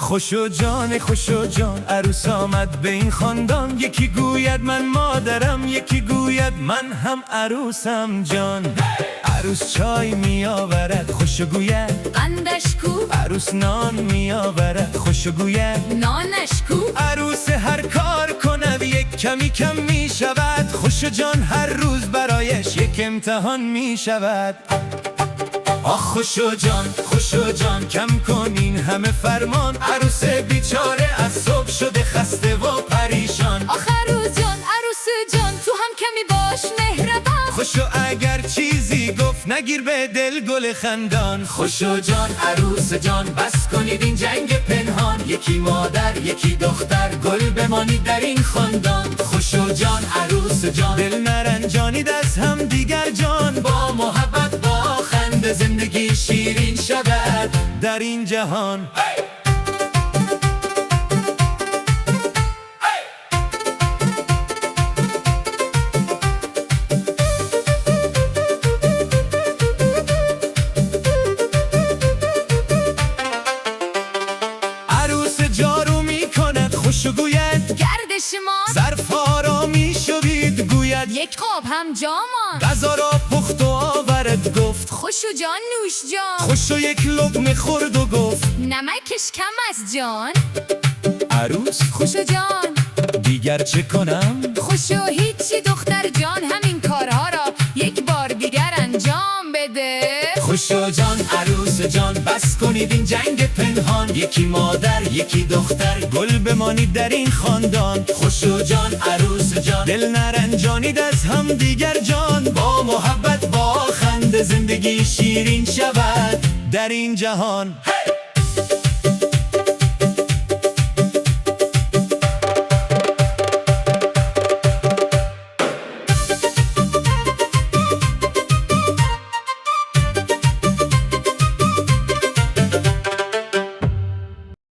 خوشو جان عروس آمد به این خاندان. یکی گوید من مادرم، یکی گوید من هم عروسم جان. عروس چای می آورد خوشو گوید قندش کو، عروس نان می آورد خوشو گوید نانش کو. عروس هر کار کند یک کمی کم می شود. خوشو جان هر روز برایش یک امتحان می شود. آخ خوشو جان کم کن این همه فرمان. عروس بیچاره از صبح شده خسته و پریشان. آخ عروس جان تو هم کمی باش مهربان. خوشو اگر چیزی گفت نگیر به دل گل خندان. خوشو جان عروس جان بس کنید این جنگ پنهان. یکی مادر یکی دختر گل بمانید در این خاندان. خوشو جان عروس جان دل نرنجانید از هم دیگر جان. با محبت با خنده زندگی شیرین شود در این جهان. عروس جارو می کند خوشو گوید گردش ما ظرف‌ها را می شوید گوید یک قاب هم جامان. غذا را پخت و آورد گفت خوشو جان نوش جان. خوشو یک لقمه خورد و گفت نمکش کم از جان. عروس خوشو جان دیگر چه کنم؟ خوشو هیچی دختر جان، همین کارها را یک بار دیگر انجام بده. خوشو جان عروس جان بس کنید این جنگ پنهان. یکی مادر یکی دختر گل بمانید در این خاندان. خوشو جان عروس جان دل نرنجانید از هم دیگر جان. با محبت با خنده زندگی شیرین شود در این جهان.